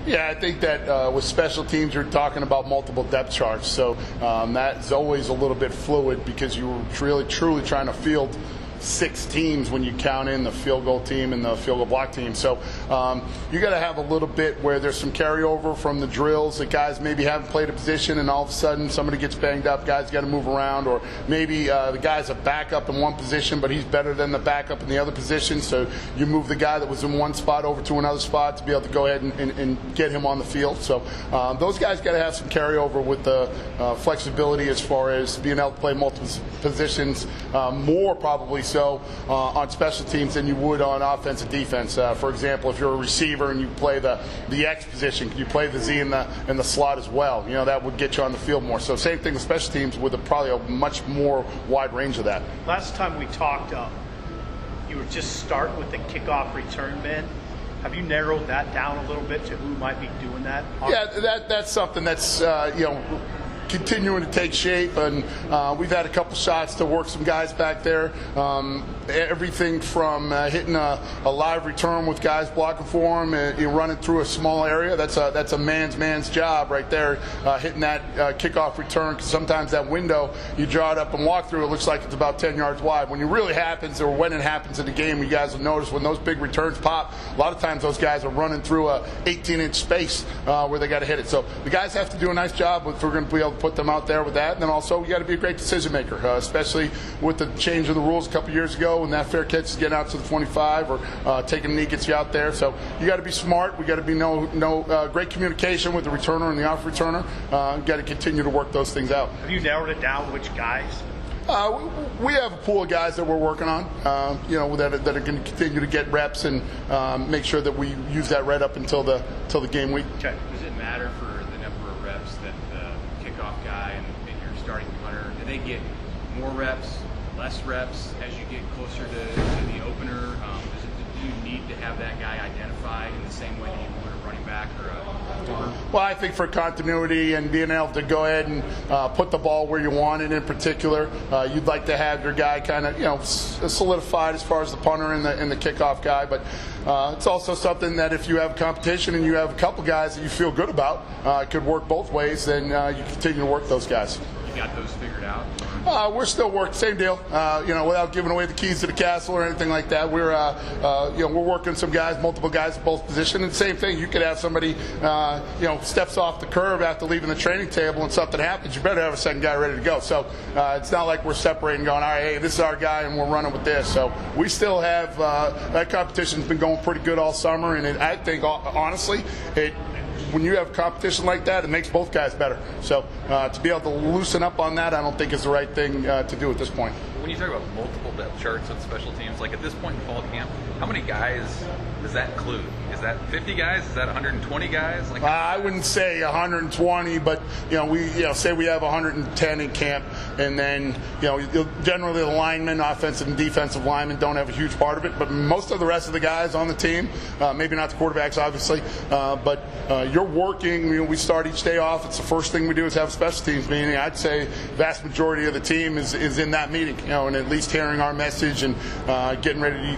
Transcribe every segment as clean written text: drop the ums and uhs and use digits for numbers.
Yeah, I think that with special teams, you're talking about multiple depth charts. So that's always a little bit fluid because you're really, truly trying to field 6 teams when you count in the field goal team and the field goal block team. So you got to have a little bit where there's some carryover from the drills that guys maybe haven't played a position and all of a sudden somebody gets banged up, guys got to move around, or maybe the guy's a backup in one position but he's better than the backup in the other position, so you move the guy that was in one spot over to another spot to be able to go ahead and get him on the field. So those guys got to have some carryover with the flexibility as far as being able to play multiple positions, more probably so on special teams than you would on offense and defense. For example, if you're a receiver and you play the X position, you play the Z in the slot as well. You know, that would get you on the field more. So same thing with special teams with probably a much more wide range of that. Last time we talked, you were just starting with the kickoff return man. Have you narrowed that down a little bit to who might be doing that? Yeah, that's something that's continuing to take shape, and we've had a couple shots to work some guys back there. Everything from hitting a live return with guys blocking for him, and running through a small area. That's a man's job right there, hitting that kickoff return, because sometimes that window, you draw it up and walk through, it looks like it's about 10 yards wide. When it really happens, or when it happens in the game, you guys will notice when those big returns pop, a lot of times those guys are running through a 18-inch space where they got to hit it. So the guys have to do a nice job if we're going to be able to put them out there with that. And then also, you got to be a great decision maker, especially with the change of the rules a couple years ago when that fair catch is getting out to the 25 or taking a knee gets you out there. So you got to be smart. We got to be great communication with the returner and the off returner. Got to continue to work those things out. Have you narrowed it down which guys? We have a pool of guys that we're working on, that are going to continue to get reps and make sure that we use that right up until the game week. Okay. Does it matter for the number of reps that the kickoff guy and your starting punter, do they get more reps, less reps as you get closer to the opener? Do you need to have that guy identified in the same way that you would a running back or a Well, I think for continuity and being able to go ahead and put the ball where you want it in particular, you'd like to have your guy kind of solidified as far as the punter and the kickoff guy. But it's also something that if you have competition and you have a couple guys that you feel good about, it could work both ways, then you continue to work those guys. You got those figured out? We're still working, same deal. Without giving away the keys to the castle or anything like that. We're working some guys, multiple guys at both positions. And same thing, you could have somebody, steps off the curve after leaving the training table and something happens. You better have a second guy ready to go. So it's not like we're separating, going, all right, hey, this is our guy and we're running with this. So we still have that competition's been going pretty good all summer, and I think honestly, when you have competition like that, it makes both guys better. So to be able to loosen up on that, I don't think is the right thing to do at this point. When you talk about multiple depth charts with special teams, like at this point in fall camp, how many guys does that include? Is that 50 guys? Is that 120 guys? I wouldn't say 120, but we say we have 110 in camp, and then generally the linemen, offensive and defensive linemen, don't have a huge part of it, but most of the rest of the guys on the team, maybe not the quarterbacks obviously, but you're working. We start each day off. It's the first thing we do is have a special teams meeting. I'd say vast majority of the team is in that meeting, and at least hearing our message and getting ready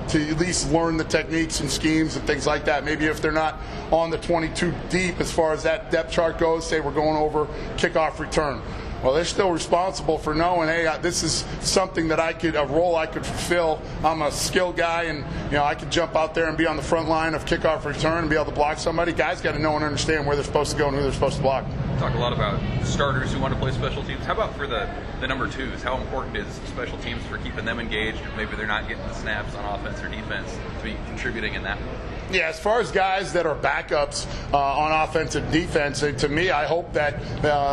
to at least learn the techniques and schemes and things like that. Maybe if they're not on the 22 deep as far as that depth chart goes, say we're going over kickoff return. Well, they're still responsible for knowing, hey, this is something that a role I could fulfill. I'm a skilled guy, and I could jump out there and be on the front line of kickoff return and be able to block somebody. Guys got to know and understand where they're supposed to go and who they're supposed to block. Talk a lot about starters who want to play special teams. How about for the number twos? How important is special teams for keeping them engaged? Maybe they're not getting the snaps on offense or defense to be contributing in that way. Yeah, as far as guys that are backups on offense and defense, to me, I hope that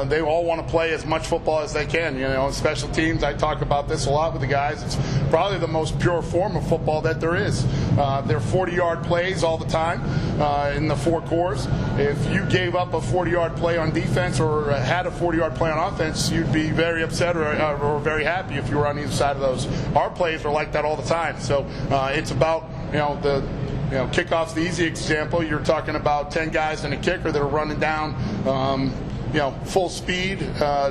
they all want to play as much football as they can. Special teams, I talk about this a lot with the guys. It's probably the most pure form of football that there is. They're 40-yard plays all the time in the four cores. If you gave up a 40-yard play on defense or had a 40-yard play on offense, you'd be very upset or very happy if you were on either side of those. Our plays are like that all the time. So it's about kickoff's the easy example. You're talking about 10 guys and a kicker that are running down full speed,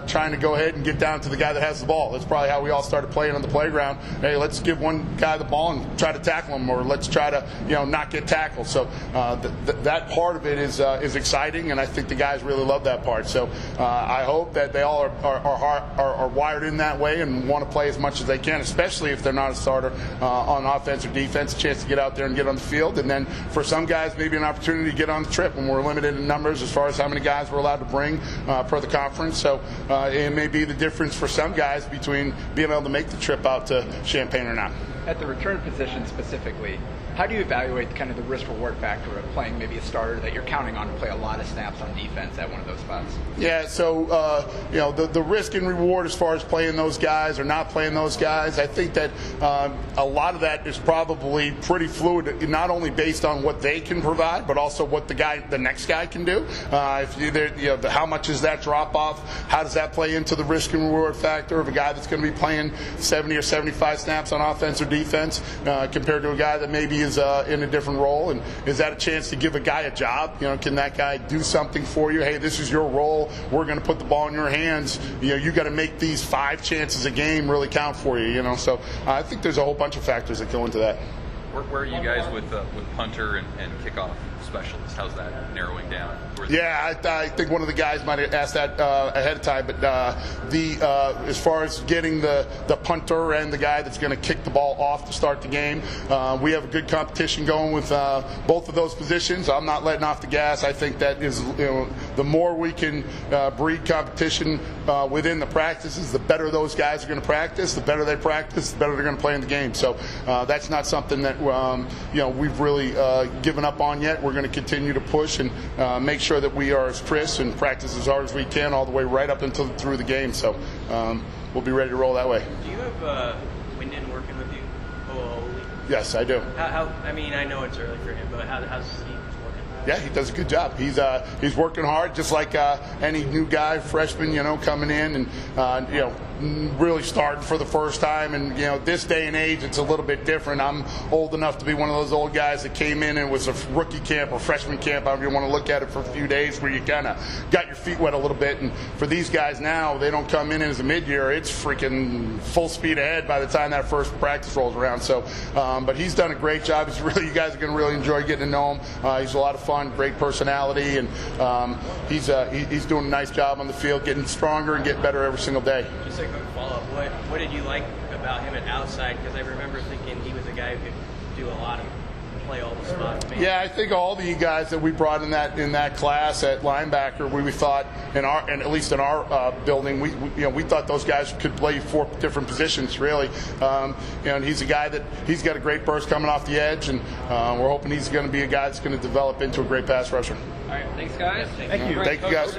trying to go ahead and get down to the guy that has the ball. That's probably how we all started playing on the playground. Hey, let's give one guy the ball and try to tackle him, or let's try to not get tackled. So that part of it is exciting, and I think the guys really love that part. So I hope that they all are wired in that way and want to play as much as they can, especially if they're not a starter on offense or defense, a chance to get out there and get on the field. And then for some guys, maybe an opportunity to get on the trip when we're limited in numbers as far as how many guys we're allowed to bring per the conference. So it may be the difference for some guys between being able to make the trip out to Champaign or not. At the return position specifically, how do you evaluate kind of the risk-reward factor of playing maybe a starter that you're counting on to play a lot of snaps on defense at one of those spots? Yeah, so the risk and reward as far as playing those guys or not playing those guys, I think that a lot of that is probably pretty fluid, not only based on what they can provide, but also what the next guy can do. How much is that drop off? How does that play into the risk and reward factor of a guy that's going to be playing 70 or 75 snaps on offense or defense compared to a guy that maybe is in a different role? And is that a chance to give a guy a job? Can that guy do something for you? Hey, this is your role. We're going to put the ball in your hands. You got to make these 5 chances a game really count for you. So I think there's a whole bunch of factors that go into that. Where are you guys with punter and kickoff specialists? How's that narrowing down? Yeah, I think one of the guys might have asked that ahead of time, but as far as getting the punter and the guy that's going to kick the ball off to start the game, we have a good competition going with both of those positions. I'm not letting off the gas. I think that is, the more we can breed competition within the practices, the better those guys are going to practice. The better they practice, the better they're going to play in the game. So that's not something that we've really given up on yet. We're going to continue to push and make sure that we are as crisp and practice as hard as we can all the way right up until through the game. So we'll be ready to roll that way. Do you have Wyndon working with you? Yes, I do. I mean, I know it's early for him, but how's he working? Yeah, he does a good job. He's working hard, just like any new guy, freshman, coming in and really starting for the first time. And this day and age, it's a little bit different. I'm old enough to be one of those old guys that came in and it was a rookie camp or freshman camp, however you want to look at it, for a few days where you kind of got your feet wet a little bit. And for these guys now, they don't come in as a mid-year. It's freaking full speed ahead by the time that first practice rolls around. So, but he's done a great job. You guys are going to really enjoy getting to know him. He's a lot of fun, great personality, and he's doing a nice job on the field, getting stronger and getting better every single day. Just a quick follow-up. What did you like about him at outside? Because I remember thinking he was a guy who could do a lot of play all the spots. Yeah, I think all the guys that we brought in that class at linebacker, we thought at least in our building, we thought those guys could play 4 different positions really. And he's a guy that he's got a great burst coming off the edge, and we're hoping he's going to be a guy that's going to develop into a great pass rusher. All right, thanks guys. Thank you. Thank you guys.